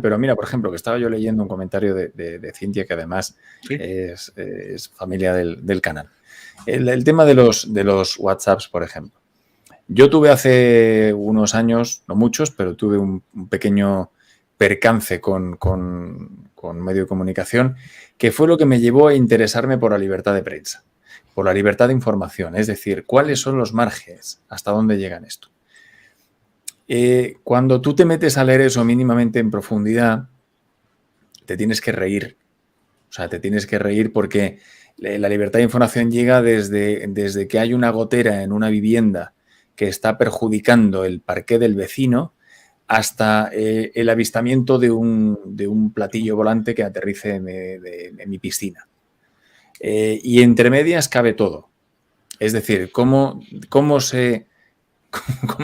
Pero mira, por ejemplo, que estaba yo leyendo un comentario de Cintia, que además Sí. es familia del canal. El tema de los WhatsApps, por ejemplo. Yo tuve hace unos años, no muchos, pero tuve un pequeño percance con medio de comunicación, que fue lo que me llevó a interesarme por la libertad de prensa, por la libertad de información. Es decir, ¿cuáles son los márgenes? ¿Hasta dónde llegan esto? Cuando tú te metes a leer eso mínimamente en profundidad, te tienes que reír. O sea, te tienes que reír porque la libertad de información llega desde que hay una gotera en una vivienda que está perjudicando el parqué del vecino hasta el avistamiento de un platillo volante que aterrice en mi piscina. Y entre medias cabe todo. Es decir, ¿cómo se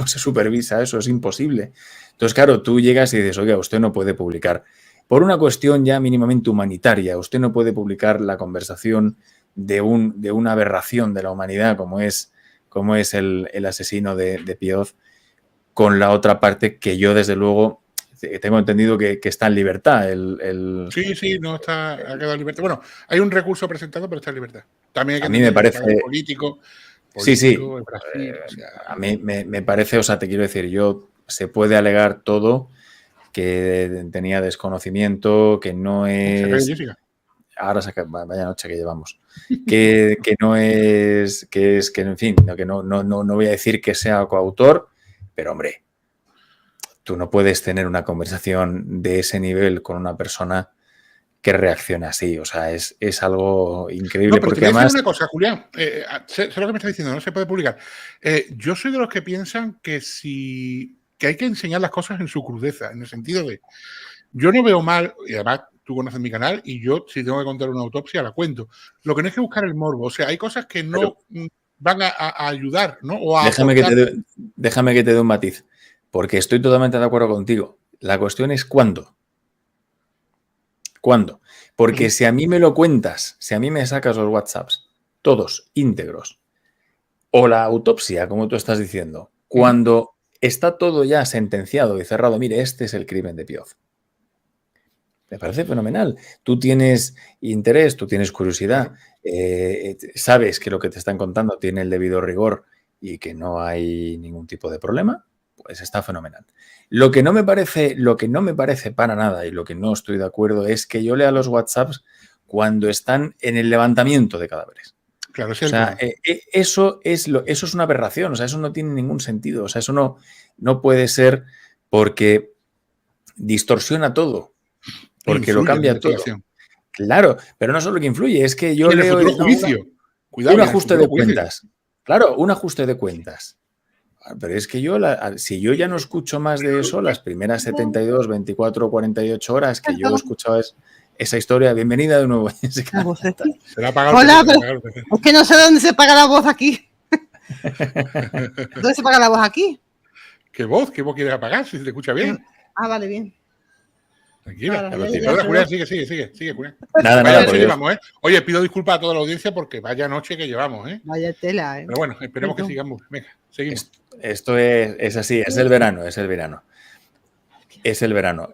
supervisa eso? Es imposible. Entonces, claro, tú llegas y dices, oiga, usted no puede publicar. Por una cuestión ya mínimamente humanitaria, usted no puede publicar la conversación de una aberración de la humanidad como es el asesino de Pioz, con la otra parte que yo, desde luego, tengo entendido que está en libertad. Sí, no está, ha quedado en libertad. Bueno, hay un recurso presentado, pero está en libertad. También hay que a mí me parece... político, sí. en Brasil, o sea, a mí me parece, o sea, te quiero decir, se puede alegar todo, que tenía desconocimiento, que no es... Ahora vaya noche que llevamos. Que no es... Que en fin, no voy a decir que sea coautor, pero hombre, tú no puedes tener una conversación de ese nivel con una persona que reacciona así. O sea, es algo increíble. No, pero porque te voy a además... decir una cosa, Julián. Sé lo que me estás diciendo, no se puede publicar. Yo soy de los que piensan que hay que enseñar las cosas en su crudeza, en el sentido de, yo no veo mal, y además tú conoces mi canal, y yo, si tengo que contar una autopsia, la cuento. Lo que no es que buscar el morbo. O sea, hay cosas que no van a ayudar, ¿no? O a déjame que te dé un matiz, porque estoy totalmente de acuerdo contigo. La cuestión es cuándo. ¿Cuándo? Porque si a mí me lo cuentas, si a mí me sacas los WhatsApps, todos íntegros, o la autopsia, como tú estás diciendo, cuando está todo ya sentenciado y cerrado, mire, este es el crimen de Pioz. Me parece fenomenal. Tú tienes interés, tú tienes curiosidad, sabes que lo que te están contando tiene el debido rigor y que no hay ningún tipo de problema, pues está fenomenal. Lo que no me parece para nada y lo que no estoy de acuerdo es que yo lea los WhatsApps cuando están en el levantamiento de cadáveres. Claro, o sea, eso es una aberración, o sea, eso no tiene ningún sentido, o sea, eso no puede ser, porque distorsiona todo. Porque lo cambia todo. Claro, pero no solo que influye, es que yo leo el juicio. Cuidado, un ajuste de cuentas. Claro, un ajuste de cuentas. Pero es que si yo ya no escucho más de eso, las primeras 72, 24, 48 horas que yo he escuchado esa historia, bienvenida de nuevo. Se la ha pagado. Hola, pero es que no sé dónde se paga la voz aquí. ¿Dónde se paga la voz aquí? ¿Qué voz? ¿Qué voz quieres apagar? Si se te escucha bien. Ah, vale, bien. Tranquila. Julián, sigue, Julián. Nada, llevamos, ¿eh? Oye, pido disculpas a toda la audiencia porque vaya noche que llevamos, ¿eh? Vaya tela, ¿eh? Pero bueno, esperemos que sigamos. Venga, seguimos. Esto es así, es el verano.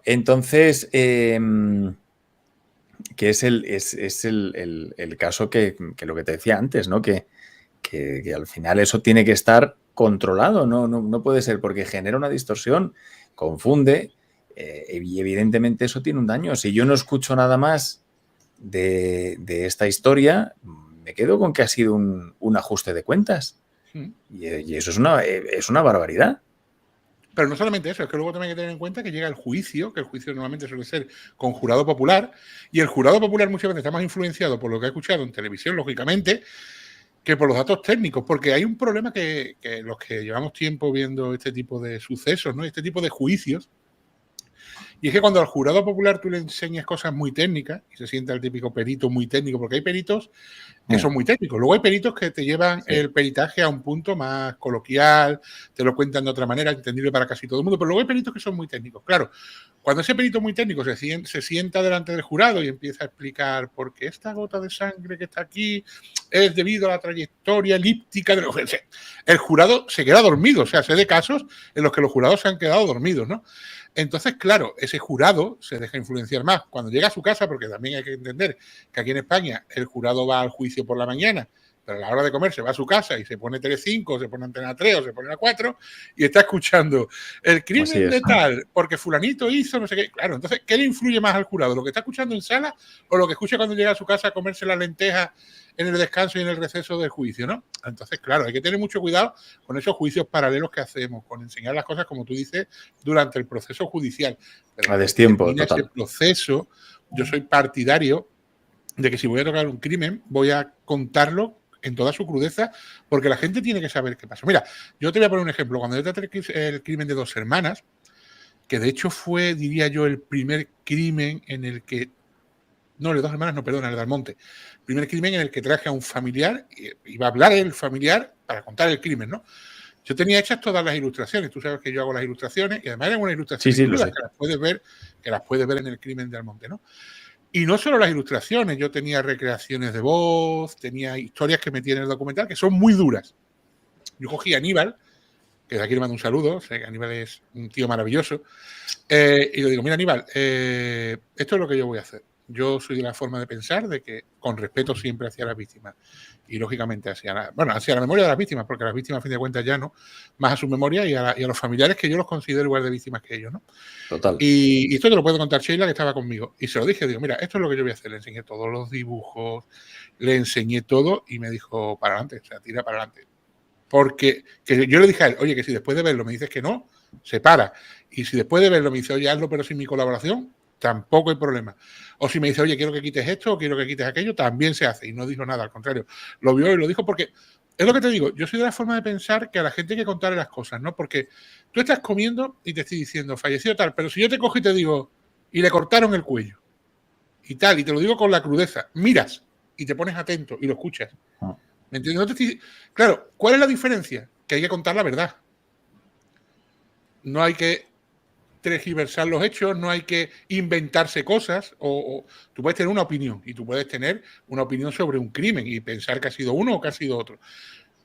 Entonces, que es el caso que lo que te decía antes, ¿no? Que al final eso tiene que estar controlado, no puede ser, porque genera una distorsión, confunde. Y evidentemente eso tiene un daño. Si yo no escucho nada más de esta historia, me quedo con que ha sido un ajuste de cuentas. Y eso es una barbaridad. Pero no solamente eso, es que luego también hay que tener en cuenta que llega el juicio, que el juicio normalmente suele ser con jurado popular, y el jurado popular muchas veces está más influenciado por lo que ha escuchado en televisión, lógicamente, que por los datos técnicos, porque hay un problema que los que llevamos tiempo viendo este tipo de sucesos, ¿no? Este tipo de juicios. Y es que cuando al jurado popular tú le enseñas cosas muy técnicas y se sienta el típico perito muy técnico, porque hay peritos que son muy técnicos. Luego hay peritos que te llevan el peritaje a un punto más coloquial, te lo cuentan de otra manera, entendible para casi todo el mundo, pero luego hay peritos que son muy técnicos. Claro, cuando ese perito muy técnico se sienta delante del jurado y empieza a explicar por qué esta gota de sangre que está aquí es debido a la trayectoria elíptica de el jurado se queda dormido. O sea, sé de casos en los que los jurados se han quedado dormidos, ¿no? Entonces, claro, ese jurado se deja influenciar más. Cuando llega a su casa, porque también hay que entender que aquí en España el jurado va al juicio por la mañana, pero a la hora de comer se va a su casa y se pone Telecinco, se pone Antena 3 o se pone la 4 y está escuchando el crimen de tal, porque fulanito hizo no sé qué. Claro, entonces, ¿qué le influye más al jurado? ¿Lo que está escuchando en sala o lo que escucha cuando llega a su casa a comerse las lentejas en el descanso y en el receso del juicio, ¿no? Entonces, claro, hay que tener mucho cuidado con esos juicios paralelos que hacemos, con enseñar las cosas, como tú dices, durante el proceso judicial. Pero a destiempo, total. Ese proceso, yo soy partidario de que si voy a tocar un crimen, voy a contarlo en toda su crudeza, porque la gente tiene que saber qué pasó. Mira, yo te voy a poner un ejemplo. Cuando yo traté el crimen de 2 hermanas, que de hecho fue, diría yo, el primer crimen en el que... No, el de 2 hermanas, no, perdona, el de Almonte. El primer crimen en el que traje a un familiar, iba a hablar el familiar para contar el crimen, ¿no? Yo tenía hechas todas las ilustraciones. Tú sabes que yo hago las ilustraciones y además eran unas ilustraciones que las puedes ver en el crimen de Almonte, ¿no? Y no solo las ilustraciones, yo tenía recreaciones de voz, tenía historias que metí en el documental que son muy duras. Yo cogí a Aníbal, que de aquí le mando un saludo, sé que Aníbal es un tío maravilloso, y le digo, mira Aníbal, esto es lo que yo voy a hacer. Yo soy de la forma de pensar de que con respeto siempre hacia las víctimas y lógicamente hacia la memoria de las víctimas, porque las víctimas a fin de cuentas ya no, más a su memoria y a los familiares que yo los considero igual de víctimas que ellos, ¿no? Total. Y esto te lo puedo contar Sheila, que estaba conmigo. Y se lo dije, digo, mira, esto es lo que yo voy a hacer. Le enseñé todos los dibujos, le enseñé todo y me dijo, para adelante, o sea, tira para adelante. Porque que yo le dije a él, oye, que si después de verlo me dices que no, se para. Y si después de verlo me dice, oye, hazlo pero sin mi colaboración, tampoco hay problema. O si me dice, oye, quiero que quites esto o quiero que quites aquello, también se hace. Y no dijo nada, al contrario. Lo vio y lo dijo porque... Es lo que te digo, yo soy de la forma de pensar que a la gente hay que contarle las cosas, ¿no? Porque tú estás comiendo y te estoy diciendo, falleció tal, pero si yo te cojo y te digo, y le cortaron el cuello, y tal, y te lo digo con la crudeza, miras y te pones atento y lo escuchas. ¿Me entiendes? No te estoy... Claro, ¿cuál es la diferencia? Que hay que contar la verdad. No hay que tergiversar los hechos, no hay que inventarse cosas, o tú puedes tener una opinión y tú puedes tener una opinión sobre un crimen y pensar que ha sido uno o que ha sido otro.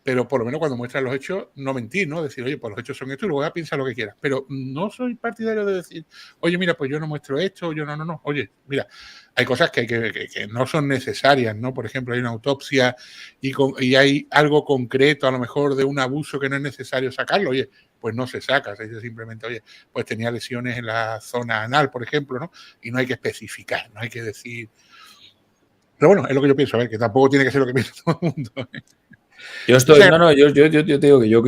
Pero por lo menos cuando muestras los hechos, no mentir, ¿no? Decir, oye, pues los hechos son estos y luego ya piensa lo que quieras. Pero no soy partidario de decir, oye, mira, pues yo no muestro esto, yo no. Oye, mira, hay cosas que no son necesarias, ¿no? Por ejemplo, hay una autopsia y hay algo concreto, a lo mejor de un abuso que no es necesario sacarlo. Oye, pues no se saca, se dice simplemente, oye, pues tenía lesiones en la zona anal, por ejemplo, ¿no? Y no hay que especificar, no hay que decir... Pero bueno, es lo que yo pienso, a ver, que tampoco tiene que ser lo que piensa todo el mundo, ¿eh? Yo estoy, yo te digo que yo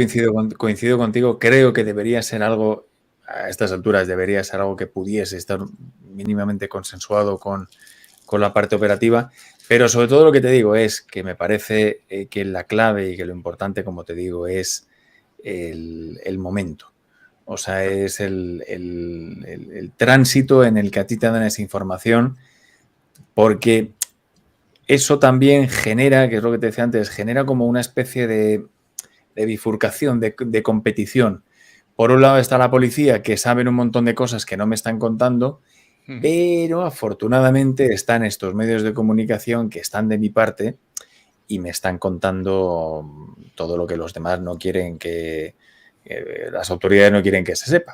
coincido contigo, creo que debería ser algo, a estas alturas debería ser algo que pudiese estar mínimamente consensuado con la parte operativa, pero sobre todo lo que te digo es que me parece que la clave y que lo importante, como te digo, es el momento. O sea, es el tránsito en el que a ti te dan esa información, porque eso también genera, que es lo que te decía antes, genera como una especie de bifurcación, de competición. Por un lado está la policía, que saben un montón de cosas que no me están contando, pero afortunadamente están estos medios de comunicación que están de mi parte y me están contando todo lo que los demás no quieren que las autoridades no quieren que se sepa.